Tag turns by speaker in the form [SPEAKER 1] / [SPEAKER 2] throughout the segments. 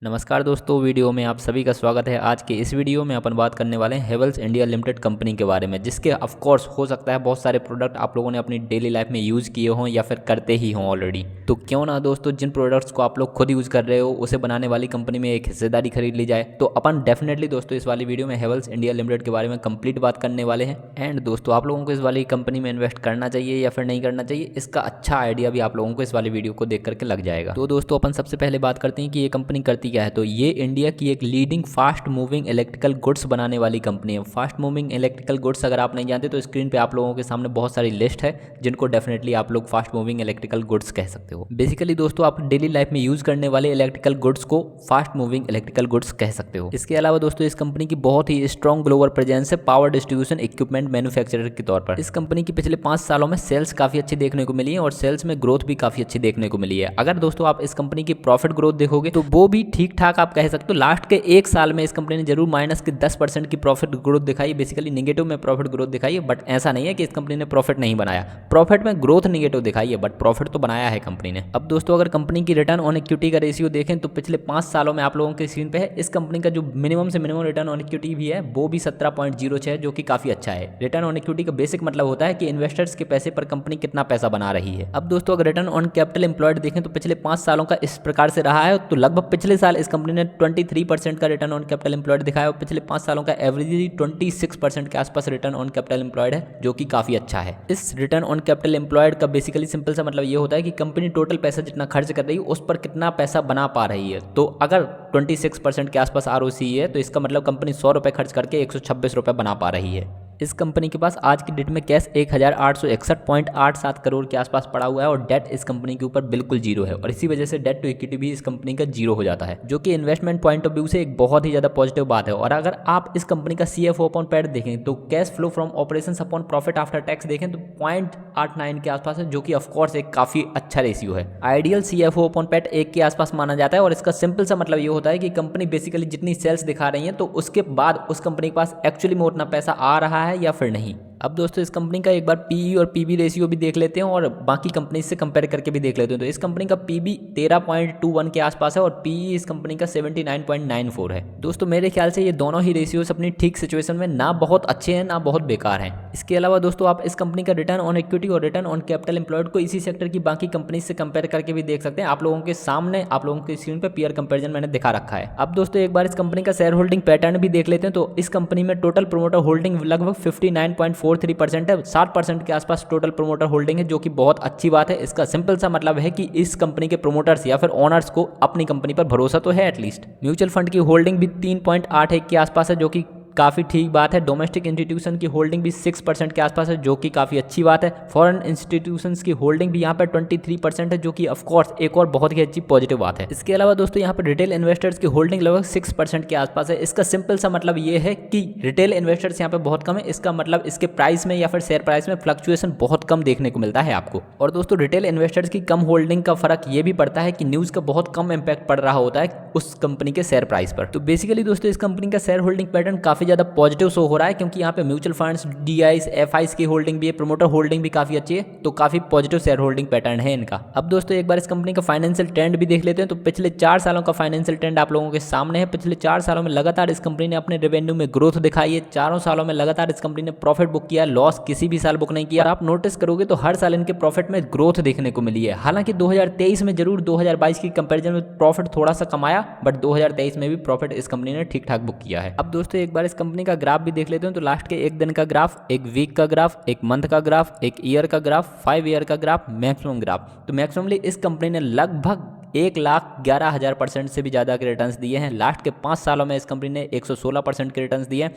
[SPEAKER 1] नमस्कार दोस्तों, वीडियो में आप सभी का स्वागत है। आज के इस वीडियो में अपन बात करने वाले हैं हेवल्स इंडिया लिमिटेड कंपनी के बारे में, जिसके ऑफ कोर्स हो सकता है बहुत सारे प्रोडक्ट आप लोगों ने अपनी डेली लाइफ में यूज़ किए हों या फिर करते ही हों ऑलरेडी। तो क्यों ना दोस्तों, जिन प्रोडक्ट्स को आप लोग खुद यूज़ कर रहे हो उसे बनाने वाली कंपनी में एक हिस्सेदारी खरीद ली जाए। तो अपन डेफिनेटली दोस्तों इस वाली वीडियो में हेवल्स इंडिया लिमिटेड के बारे में कंप्लीट बात करने वाले हैं। एंड दोस्तों आप लोगों को इस वाली कंपनी में इन्वेस्ट करना चाहिए या फिर नहीं करना चाहिए, इसका अच्छा आइडिया भी आप लोगों को इस वाली वीडियो को देख करके लग जाएगा। तो दोस्तों अपन सबसे पहले बात करते हैं कि ये कंपनी करती क्या है। तो ये इंडिया की एक leading fast moving electrical goods बनाने वाली कंपनी है। फास्ट मूविंग इलेक्ट्रिकल गुड्स अगर आप नहीं जानते तो स्क्रीन पे आप लोगों के सामने बहुत सारी लिस्ट है जिनको डेफिनेटली आप लोग फास्ट मूविंग इलेक्ट्रिकल गुड्स कह सकते हो। बेसिकली दोस्तों आप डेली लाइफ में यूज करने वाले इलेक्ट्रिकल गुड्स को फास्ट मूविंग इलेक्ट्रिकल गुड्स कह सकते हो। इसके अलावा दोस्तों इस कंपनी की बहुत ही स्ट्रॉन्ग ग्लोबल प्रेजेंस है पावर डिस्ट्रीब्यूशन इक्विपमेंट मैन्युफैक्चरर के तौर पर। इस कंपनी की पिछले 5 सालों में सेल्स काफी अच्छी देखने को मिली है और सेल्स में ग्रोथ भी काफी अच्छी देखने को मिली है। अगर दोस्तों आप इस कंपनी की प्रॉफिट ग्रोथ देखोगे तो वो भी ठीक ठाक आप कह सकते हो। लास्ट के एक साल में इस कंपनी ने जरूर माइनस के 10% की प्रॉफिट ग्रोथ दिखाई, बेसिकली नेगेटिव में प्रॉफिट ग्रोथ दिखाई है। बट ऐसा नहीं है कि इस कंपनी ने प्रॉफिट नहीं बनाया, प्रॉफिट में ग्रोथ नेगेटिव दिखाई है बट प्रॉफिट तो बनाया है कंपनी ने। अब दोस्तों अगर कंपनी की रिटर्न ऑन इक्विटी का रेशियो देखें तो पिछले 5 सालों में आप लोगों के स्क्रीन पे है, इस कंपनी का जो मिनिमम से मिनिमम रिटर्न ऑन इक्विटी भी है वो भी 17.06 है, जो कि काफी अच्छा है। रिटर्न ऑन इक्विटी का बेसिक मतलब होता है कि इन्वेस्टर्स के पैसे पर कंपनी कितना पैसा बना रही है। अब दोस्तों अगर रिटर्न ऑन कैपिटल एम्प्लॉयड देखें तो पिछले 5 सालों का इस प्रकार से रहा है। तो लगभग पिछले साल इस कंपनी ने 23% का रिटर्न ऑन कैपिटल एम्प्लॉयड दिखाया और पिछले 5 सालों का एवरेजली 26% के आसपास रिटर्न ऑन कैपिटल एम्प्लॉयड है, जो कि काफी अच्छा है। इस रिटर्न ऑन कैपिटल एम्प्लॉयड का बेसिकली सिंपल सा मतलब ये होता है कि कंपनी टोटल पैसा जितना खर्च कर रही है उस पर कितना पैसा बना पा रही है। तो अगर 26% के आसपास आरओसी है तो इसका मतलब कंपनी 100 रुपये खर्च करके 126 रुपये बना पा रही है। इस कंपनी के पास आज की डेट में कैश 1861.87 करोड़ के आसपास पड़ा हुआ है और डेट इस कंपनी के ऊपर बिल्कुल जीरो है और इसी वजह से डेट टू इक्विटी भी इस कंपनी का जीरो हो जाता है, जो कि इन्वेस्टमेंट पॉइंट ऑफ व्यू से एक बहुत ही ज्यादा पॉजिटिव बात है। और अगर आप इस कंपनी का CFO अपॉन पैट देखें तो cash flow from operations upon profit after tax देखें तो 0.89 के आसपास है, जो कि ऑफकोर्स एक काफी अच्छा रेशियो है। आइडियल CFO अपॉन पैट 1 के आसपास माना जाता है और इसका सिंपल सा मतलब ये होता है कि कंपनी बेसिकली जितनी सेल्स दिखा रही है तो उसके बाद उस कंपनी के पास एक्चुअली में उतना पैसा आ रहा है या फिर नहीं। अब दोस्तों इस कंपनी का एक बार PE और PB रेशियो भी देख लेते हैं और बाकी कंपनी से कंपेयर करके भी देख लेते हैं। तो इस कंपनी का PB 13.21 के आसपास है और PE इस कंपनी का 79.94 है। दोस्तों मेरे ख्याल से ये दोनों ही रेशियोस अपनी ठीक सिचुएशन में ना बहुत अच्छे हैं ना बहुत बेकार हैं। इसके अलावा दोस्तों आप इस कंपनी का रिटर्न ऑन इक्विटी और रिटर्न ऑन कैपिटल एम्प्लॉयड को इसी सेक्टर की बाकी कंपनी से कंपेयर करके भी देख सकते हैं। आप लोगों के सामने आप लोगों के स्क्रीन पर पीयर कंपेरिजन मैंने दिखा रखा है। अब दोस्तों एक बार इस कंपनी का शेयर होल्डिंग पैटर्न भी देख लेते हैं। तो इस कंपनी में टोटल प्रोमोटर होल्डिंग लगभग 59.43% है। 60% के आसपास टोटल प्रोमोटर होल्डिंग है, जो कि बहुत अच्छी बात है। इसका सिंपल सा मतलब है कि इस कंपनी के प्रोमोटर्स या फिर ओनर्स को अपनी कंपनी पर भरोसा तो है एटलीस्ट। म्यूचुअल फंड की होल्डिंग भी 3.81 के आसपास है, जो कि काफ़ी ठीक बात है। डोमेस्टिक इंस्टीट्यूशन की होल्डिंग भी 6% के आसपास है, जो कि काफ़ी अच्छी बात है। फॉरेन इंस्टीट्यूशंस की होल्डिंग भी यहाँ पर 23% है, जो कि ऑफकोर्स एक और बहुत ही अच्छी पॉजिटिव बात है। इसके अलावा दोस्तों यहाँ पर रिटेल इन्वेस्टर्स की होल्डिंग लगभग 6% के आसपास है। इसका सिंपल सा मतलब ये है कि रिटेल इन्वेस्टर्स यहाँ पर बहुत कम है। इसका मतलब इसके प्राइस में या फिर शेयर प्राइस में फ्लक्चुएशन बहुत कम देखने को मिलता है आपको। और दोस्तों रिटेल इन्वेस्टर्स की कम होल्डिंग का फर्क ये भी पड़ता है कि न्यूज़ का बहुत कम इंपैक्ट पड़ रहा होता है उस कंपनी के शेयर प्राइस पर। तो बेसिकली दोस्तों इस कंपनी का शेयर होल्डिंग पैटर्न काफ़ी ज़्यादा पॉजिटिव शो हो रहा है, क्योंकि यहाँ पे म्यूचुअल फंड्स, DIs, FIs की होल्डिंग भी है, प्रोमोटर होल्डिंग भी काफी अच्छी है। तो काफी पॉजिटिव शेयर होल्डिंग पैटर्न है इनका। अब दोस्तों एक बार इस कंपनी का फाइनेंशियल ट्रेंड भी देख लेते हैं। तो पिछले 4 सालों का फाइनेंशियल ट्रेंड आप लोगों के सामने है। पिछले 4 सालों में लगातार इस कंपनी ने अपने रेवेन्यू में ग्रोथ दिखाई है। 4 सालों में लगातार इस कंपनी ने प्रॉफिट बुक किया, लॉस किसी भी साल बुक नहीं किया। और आप नोटिस करोगे तो हर साल इनके प्रॉफिट में ग्रोथ देखने को मिली है। हालांकि 2023 में जरूर 2022 की कंपेरिजन में प्रॉफिट थोड़ा सा कमाया, बट 2023 में भी प्रॉफिट इस कंपनी ने ठीक ठाक बुक किया है। अब दोस्तों एक बार इस कंपनी का ग्राफ भी देख लेते हैं। तो लास्ट के 1 दिन का ग्राफ, 1 वीक का ग्राफ, 1 मंथ का ग्राफ, 1 ईयर का ग्राफ, 5 ईयर का ग्राफ, मैक्सिमम ग्राफ। तो मैक्सिममली इस कंपनी ने लगभग 1,11,000% से भी ज़्यादा के रिटर्न्स दिए हैं। लास्ट के 5 सालों में इस कंपनी ने 116% के रिटर्न्स दिए हैं।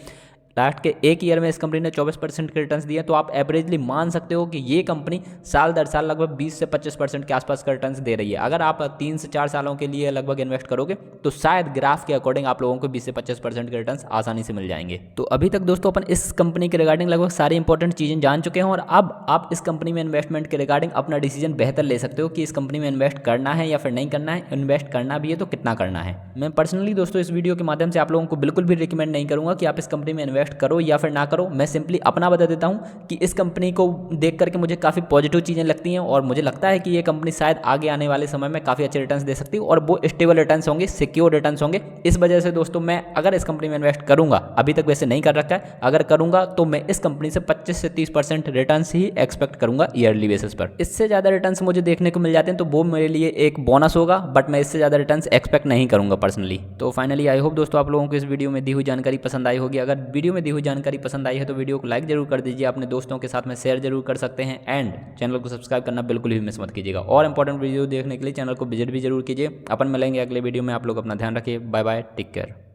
[SPEAKER 1] लास्ट के 1 ईयर में इस कंपनी ने 24% के रिटर्न्स दिए। तो आप एवरेजली मान सकते हो कि ये कंपनी साल दर साल लगभग 20 से 25% के आसपास का रिटर्न्स दे रही है। अगर आप 3 से 4 सालों के लिए लगभग इन्वेस्ट करोगे तो शायद ग्राफ के अकॉर्डिंग आप लोगों को 20 से 25% के रिटर्न्स आसानी से मिल जाएंगे। तो अभी तक दोस्तों अपन इस कंपनी के रिगार्डिंग लगभग सारी इंपॉर्टेंट चीज़ें जान चुके हैं और अब आप इस कंपनी में इन्वेस्टमेंट के रिगार्डिंग अपना डिसीजन बेहतर ले सकते हो कि इस कंपनी में इन्वेस्ट करना है या फिर नहीं करना है। इन्वेस्ट करना भी है तो कितना करना है। मैं पर्सनली दोस्तों इस वीडियो के माध्यम से आप लोगों को बिल्कुल भी रिकमेंड नहीं करूंगा कि आप इस कंपनी में इन्वेस्ट इन्वेस्ट करो या फिर ना करो, मैं सिंपली अपना बता देता हूँ कि इस कंपनी को देख करके मुझे काफ़ी पॉजिटिव चीज़ें लगती हैं और मुझे लगता है कि ये कंपनी शायद आगे आने वाले समय में काफ़ी अच्छे रिटर्न्स दे सकती है और वो स्टेबल रिटर्न्स होंगे, सिक्योर रिटर्न्स होंगे। इस वजह से दोस्तों मैं अगर इस कंपनी में इन्वेस्ट करूंगा, अभी तक वैसे नहीं कर रखा है, अगर करूंगा तो मैं इस कंपनी से 25 से 30% रिटर्न्स ही एक्सपेक्ट करूंगा ईयरली बेसिस पर। इससे ज़्यादा रिटर्न्स मुझे देखने को मिल जाते हैं तो वो मेरे लिए एक बोनस होगा, बट मैं इससे ज़्यादा रिटर्न्स एक्सपेक्ट नहीं करूंगा पर्सनली। तो फाइनली आई होप दोस्तों आप लोगों को इस वीडियो में दी हुई जानकारी पसंद आई होगी। अगर वीडियो में दी हुई जानकारी पसंद आई है तो वीडियो को लाइक जरूर कर दीजिए, अपने दोस्तों के साथ में शेयर जरूर कर सकते हैं एंड चैनल को सब्सक्राइब करना बिल्कुल भी मिस मत कीजिएगा। और इंपॉर्टेंट वीडियो देखने के लिए चैनल को विजिट भी जरूर कीजिए। अपन मिलेंगे अगले वीडियो में, आप लोग अपना ध्यान रखिए। Bye bye, take care.